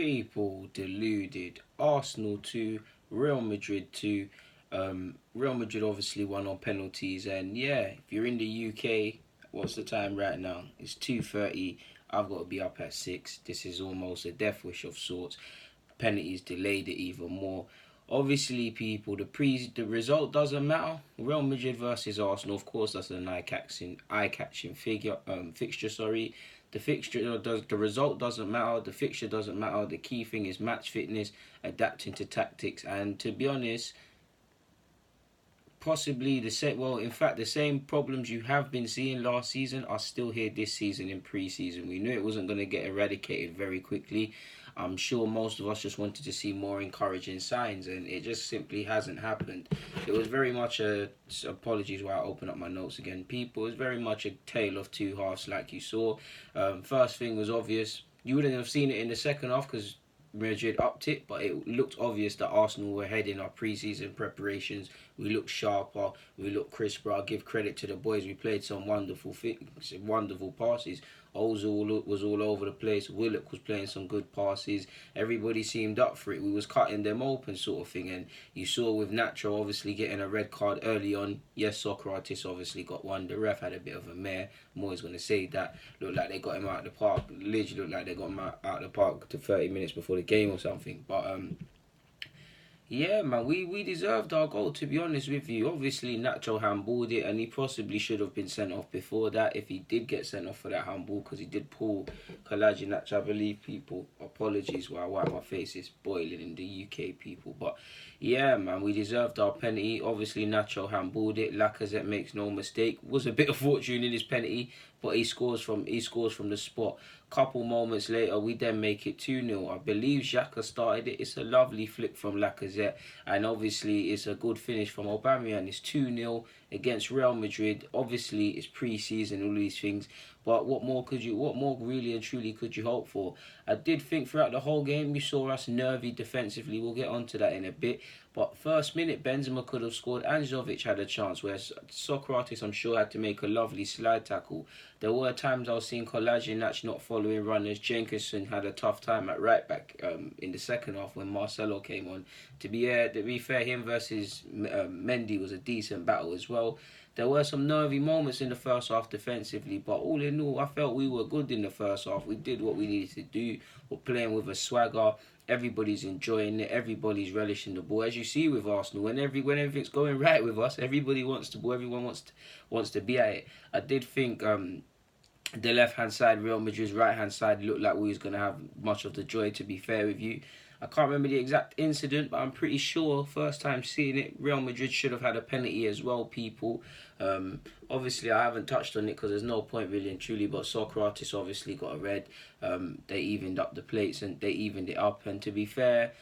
People, deluded. Arsenal 2, Real Madrid 2. Real Madrid obviously won on penalties, and yeah, if you're in the UK, what's the time right now? It's 2:30. I've got to be up at 6. This is almost a death wish of sorts. Penalties delayed it even more. Obviously, people, the result doesn't matter. Real Madrid versus Arsenal, of course, that's an eye-catching fixture. Sorry, the result doesn't matter. The fixture doesn't matter. The key thing is match fitness, adapting to tactics, and to be honest, possibly the same. Well, in fact, the same problems you have been seeing last season are still here this season in pre-season. We knew it wasn't going to get eradicated very quickly. I'm sure most of us just wanted to see more encouraging signs, and it just simply hasn't happened. It was very much a apologies while I open up my notes again. People, it was very much a tale of two halves, like you saw. First thing was obvious. You wouldn't have seen it in the second half because Madrid upped it, but it looked obvious that Arsenal were ahead in our pre-season preparations. We looked sharper, we looked crisper. I'll give credit to the boys. We played some wonderful things, wonderful passes. Ozil was all over the place. Willock was playing some good passes. Everybody seemed up for it. We was cutting them open, sort of thing. And you saw with Nacho obviously getting a red card early on. Yes, Socrates obviously got one. The ref had a bit of a mare. I'm always going to say that. Looked like they got him out of the park. Literally looked like they got him out of the park to 30 minutes before the game or something. But yeah, man, we deserved our goal, to be honest with you. Obviously, Nacho handballed it, and he possibly should have been sent off before that if he did get sent off for that handball, because he did pull Kolasinac, I believe. People, apologies while I wipe my face, it's boiling in the UK, people. But yeah, man, we deserved our penalty. Obviously, Nacho handballed it. Lacazette makes no mistake. Was a bit of fortune in his penalty, but he scores from the spot. Couple moments later, we then make it 2-0. I believe Xhaka started it. It's a lovely flick from Lacazette, and obviously it's a good finish from Aubameyang. It's 2-0 against Real Madrid. Obviously, it's pre-season, all these things. But what more really and truly could you hope for? I did think throughout the whole game you saw us nervy defensively. We'll get onto that in a bit. But first minute, Benzema could have scored. Anjovic had a chance where Socrates, I'm sure, had to make a lovely slide tackle. There were times I was seeing Kolasinac not following runners. Jenkinson had a tough time at right back in the second half when Marcelo came on. To be fair, him versus Mendy was a decent battle as well. There were some nervy moments in the first half defensively, but all in all, I felt we were good in the first half. We did what we needed to do. We're playing with a swagger. Everybody's enjoying it. Everybody's relishing the ball. As you see with Arsenal, when everything's going right with us, everybody wants the ball. Everyone wants to be at it. I did think the left-hand side, Real Madrid's right-hand side, looked like we was going to have much of the joy, to be fair with you. I can't remember the exact incident, but I'm pretty sure, first time seeing it, Real Madrid should have had a penalty as well, people. Obviously, I haven't touched on it because there's no point really and truly, but Socrates obviously got a red. They evened up the plates and they evened it up. And to be fair,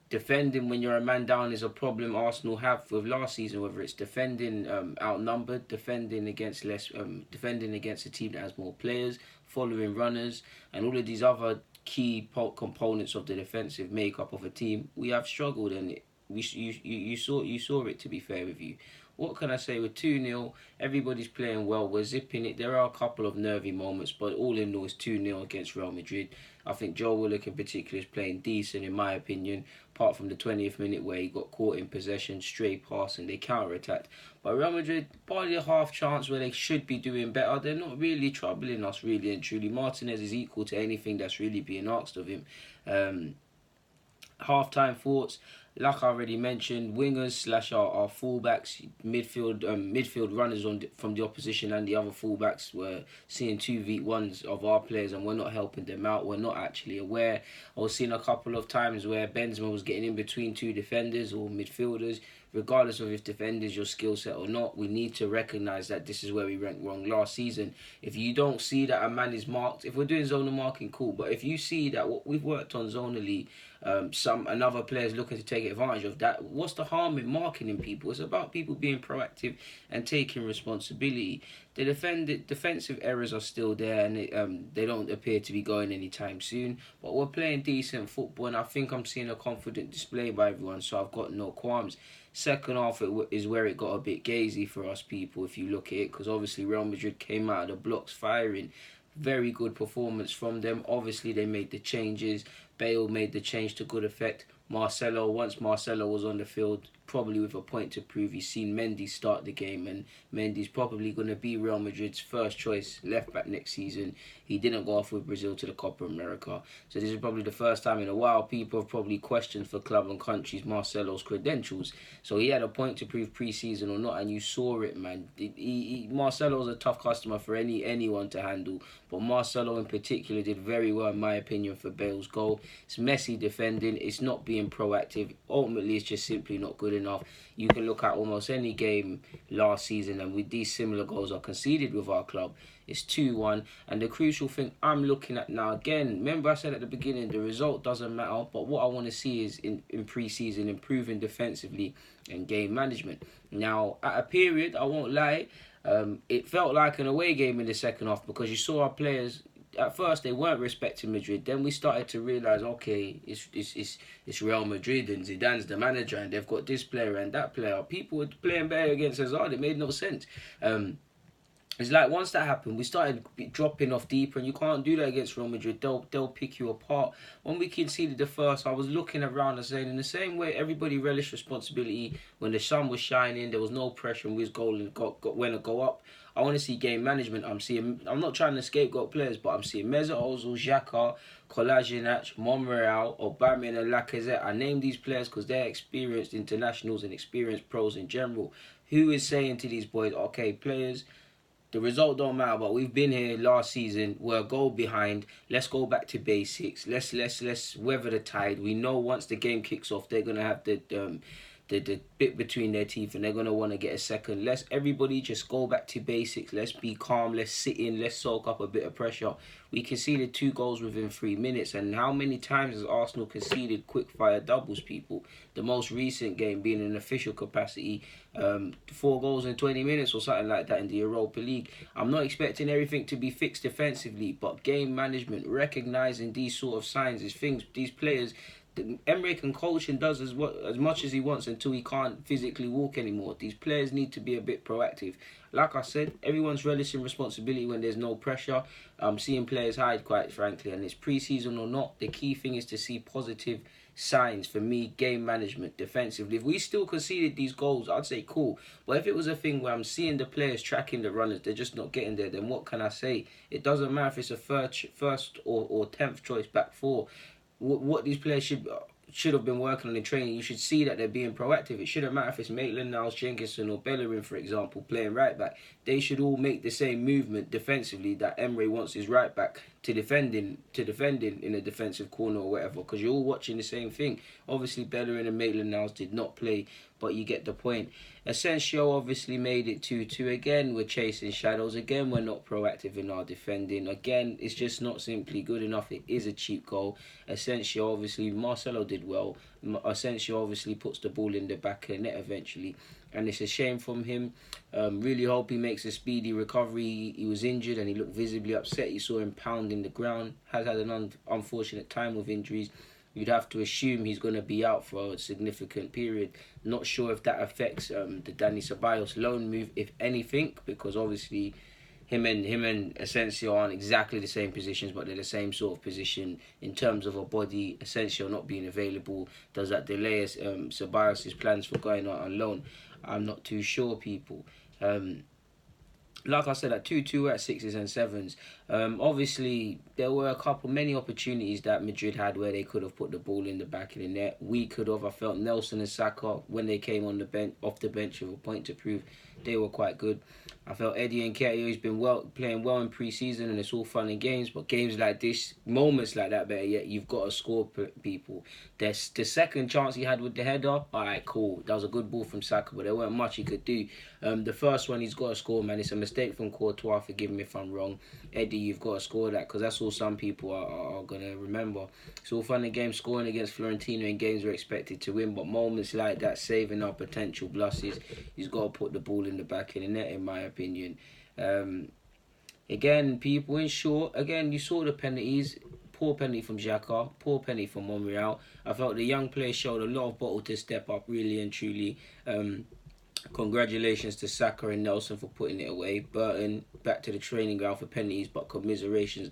defending when you're a man down is a problem Arsenal have with last season, whether it's defending outnumbered, defending against defending against a team that has more players, following runners, and all of these other key components of the defensive makeup of a team. We have struggled, and you saw it, to be fair with you. What can I say? With 2-0, everybody's playing well. We're zipping it. There are a couple of nervy moments, but all in all, it's 2-0 against Real Madrid. I think Joe Willock in particular is playing decent, in my opinion, apart from the 20th minute where he got caught in possession, stray pass, and they counter-attacked. But Real Madrid, barely a half chance where they should be doing better. They're not really troubling us, really and truly. Martinez is equal to anything that's really being asked of him. Half-time thoughts. Like I already mentioned, wingers / our fullbacks, midfield runners from the opposition and the other fullbacks were seeing 2v1s of our players, and we're not helping them out. We're not actually aware. I was seeing a couple of times where Benzema was getting in between two defenders or midfielders. Regardless of if defenders your skill set or not, we need to recognise that this is where we went wrong last season. If you don't see that a man is marked, if we're doing zonal marking, cool. But if you see that what we've worked on zonally, another player's looking to take advantage of that, what's the harm in marking people? It's about people being proactive and taking responsibility. The defensive errors are still there, and they don't appear to be going anytime soon. But we're playing decent football, and I think I'm seeing a confident display by everyone, so I've got no qualms. Second half is where it got a bit gazy for us, people, if you look at it, because obviously Real Madrid came out of the blocks firing. Very good performance from them. Obviously, they made the changes. Bale made the change to good effect. Once Marcelo was on the field, probably with a point to prove. You've seen Mendy start the game, and Mendy's probably going to be Real Madrid's first choice left back next season. He didn't go off with Brazil to the Copa America. So this is probably the first time in a while people have probably questioned for club and countries Marcelo's credentials. So he had a point to prove pre-season or not, and you saw it, man. Marcelo's a tough customer for anyone to handle, but Marcelo in particular did very well, in my opinion, for Bale's goal. It's messy defending. It's not being proactive. Ultimately, it's just simply not good enough. You can look at almost any game last season, and with these similar goals are conceded with our club, it's 2-1. And the crucial thing I'm looking at now, again, remember I said at the beginning, the result doesn't matter, but what I want to see is in pre-season improving defensively and game management. Now, at a period, I won't lie, it felt like an away game in the second half, because you saw our players. At first, they weren't respecting Madrid. Then we started to realise, okay, it's Real Madrid and Zidane's the manager, and they've got this player and that player. People were playing better against Hazard. It made no sense. It's like once that happened, we started dropping off deeper, and you can't do that against Real Madrid. They'll pick you apart. When we conceded the first, I was looking around and saying, in the same way everybody relished responsibility when the sun was shining, there was no pressure, and we was going to go up. I want to see game management. I'm not trying to scapegoat players, but I'm seeing Mesut Ozil, Xhaka, Kolasinac, Monreal, Aubameyang and Lacazette. I name these players because they're experienced internationals and experienced pros in general. Who is saying to these boys, okay, players, the result don't matter, but we've been here last season. We're a goal behind. Let's go back to basics. Let's weather the tide. We know once the game kicks off, they're gonna have the bit between their teeth, and they're gonna want to get a second. Let's everybody just go back to basics. Let's be calm. Let's sit in. Let's soak up a bit of pressure. We conceded 2 goals within 3 minutes, and how many times has Arsenal conceded quick fire doubles, people? The most recent game being in an official capacity, 4 goals in 20 minutes or something like that in the Europa League. I'm not expecting everything to be fixed defensively, but game management, recognising these sort of signs is things these players. Emery can coach and does as much as he wants until he can't physically walk anymore. These players need to be a bit proactive. Like I said, everyone's relishing responsibility when there's no pressure. I'm seeing players hide, quite frankly, and it's pre-season or not. The key thing is to see positive signs for me, game management, defensively. If we still conceded these goals, I'd say cool. But if it was a thing where I'm seeing the players tracking the runners, they're just not getting there, then what can I say? It doesn't matter if it's a first or 10th choice back four. What these players should have been working on in training, you should see that they're being proactive. It shouldn't matter if it's Maitland-Niles, Jenkinson or Bellerin, for example, playing right back. They should all make the same movement defensively that Emery wants his right back to defending in a defensive corner or whatever, because you're all watching the same thing. Obviously, Bellerin and Maitland-Niles did not play, but you get the point. Asensio obviously made it 2-2. Again, we're chasing shadows. Again, we're not proactive in our defending. Again, it's just not simply good enough. It is a cheap goal. Asensio, obviously, Marcelo did well. Asensio obviously puts the ball in the back of the net eventually, and it's a shame from him. Really hope he makes a speedy recovery. He was injured and he looked visibly upset. You saw him pounding the ground. Has had an unfortunate time with injuries. You'd have to assume he's going to be out for a significant period. Not sure if that affects the Dani Ceballos loan move, if anything, because obviously him and Asensio aren't exactly the same positions, but they're the same sort of position in terms of a body. Asensio not being available, does that delay Ceballos' plans for going out on loan? I'm not too sure, people. Like I said, at 2-2, at 6s and 7s. Obviously, there were many opportunities that Madrid had where they could have put the ball in the back of the net. We could have. I felt Nelson and Saka, when they came on the bench, off the bench with a point to prove, they were quite good. I felt Eddie Nketiah has been playing well in pre-season, and it's all fun and games. But games like this, moments like that, better yet, you've got to score, people. There's the second chance he had with the header. All right, cool. That was a good ball from Saka, but there weren't much he could do. The first one, he's got to score, man. It's a mistake from Courtois. Forgive me if I'm wrong. Eddie, you've got to score that, because that's all some people are going to remember. It's all fun and games scoring against Florentino in games we're expected to win, but moments like that, saving our potential blusses, he's got to put the ball in the back of the net, in my opinion. Again, people, in short, again, you saw the penalties. Poor penalty from Xhaka, poor penalty from Monreal. I felt the young players showed a lot of bottle to step up, really and truly. Congratulations to Saka and Nelson for putting it away. Burton back to the training ground for penalties, but commiserations.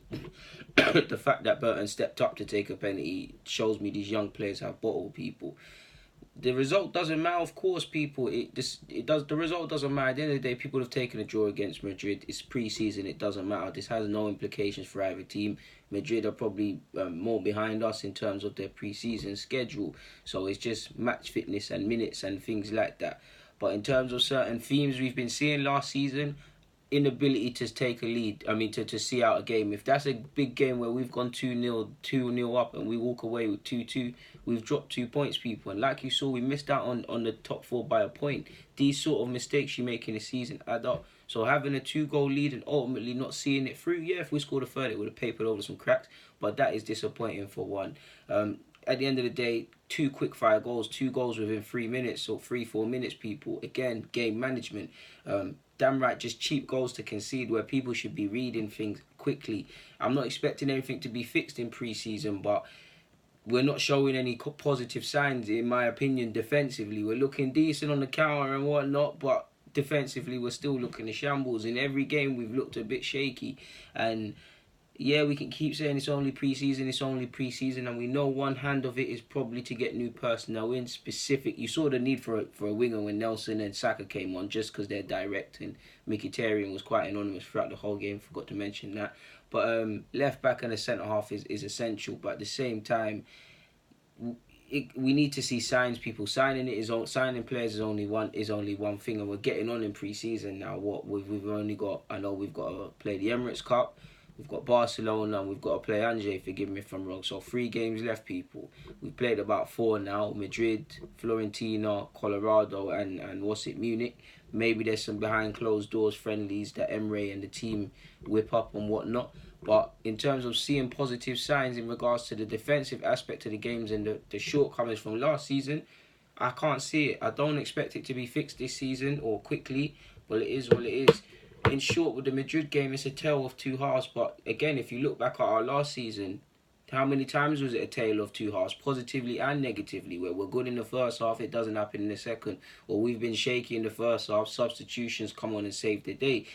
The fact that Burton stepped up to take a penalty shows me these young players have bottled people. The result doesn't matter, of course, people. It does. The result doesn't matter. At the end of the day, people have taken a draw against Madrid. It's pre-season. It doesn't matter. This has no implications for either team. Madrid are probably more behind us in terms of their pre-season schedule. So it's just match fitness and minutes and things like that. But in terms of certain themes we've been seeing last season, inability to take a lead. I mean, to see out a game. If that's a big game where we've gone 2-0 up and we walk away with 2-2, we've dropped 2 points, people. And like you saw, we missed out on the top four by a point. These sort of mistakes you make in a season add up. So having a 2-goal lead and ultimately not seeing it through, yeah, if we scored a third, it would have papered over some cracks. But that is disappointing for one. At the end of the day, 2 quick-fire goals, 2 goals within 3 minutes or 3-4 minutes, people. Again, game management. Damn right, just cheap goals to concede where people should be reading things quickly. I'm not expecting anything to be fixed in pre-season, but we're not showing any positive signs, in my opinion, defensively. We're looking decent on the counter and whatnot, but defensively we're still looking a shambles. In every game we've looked a bit shaky. And yeah, we can keep saying it's only pre-season, and we know one hand of it is probably to get new personnel in specific. You saw the need for a winger when Nelson and Saka came on, just because they're direct, and Mkhitaryan was quite anonymous throughout the whole game, forgot to mention that. But left back and a centre half is essential, but at the same time, we need to see signs. People signing players is only one thing, and we're getting on in pre-season now. We've only got, I know we've got to play the Emirates Cup. We've got Barcelona and we've got to play Angers, forgive me if I'm wrong. So 3 games left, people. We've played about 4 now. Madrid, Fiorentina, Colorado and Munich. Maybe there's some behind closed doors friendlies that Emre and the team whip up and whatnot. But in terms of seeing positive signs in regards to the defensive aspect of the games and the shortcomings from last season, I can't see it. I don't expect it to be fixed this season or quickly. Well, it is what it is. In short, with the Madrid game, it's a tale of 2 halves. But again, if you look back at our last season, how many times was it a tale of 2 halves, positively and negatively, where we're good in the first half, it doesn't happen in the second, or we've been shaky in the first half, substitutions come on and save the day.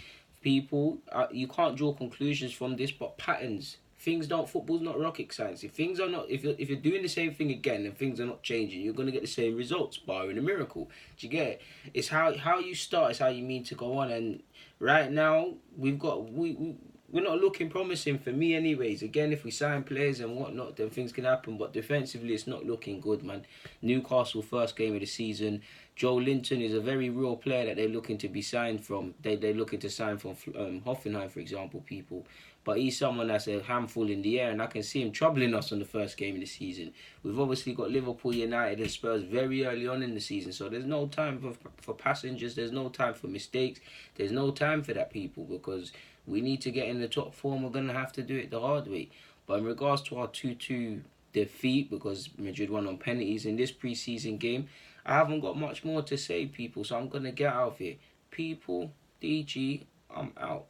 People, you can't draw conclusions from this, but patterns. Football's not rocket science. If you're doing the same thing again and things are not changing, you're gonna get the same results, barring a miracle. Do you get it? It's how you start, it's how you mean to go on. And right now we're not looking promising for me, anyways. Again, if we sign players and whatnot, then things can happen. But defensively, it's not looking good, man. Newcastle first game of the season. Joe Linton is a very real player that they're looking to be signed from. They're looking to sign from Hoffenheim, for example, people. But he's someone that's a handful in the air, and I can see him troubling us on the first game of the season. We've obviously got Liverpool, United and Spurs very early on in the season, so there's no time for passengers, there's no time for mistakes, there's no time for that, people, because we need to get in the top 4 and we're going to have to do it the hard way. But in regards to our 2-2 defeat, because Madrid won on penalties in this pre-season game, I haven't got much more to say, people, so I'm going to get out of here. People, DG, I'm out.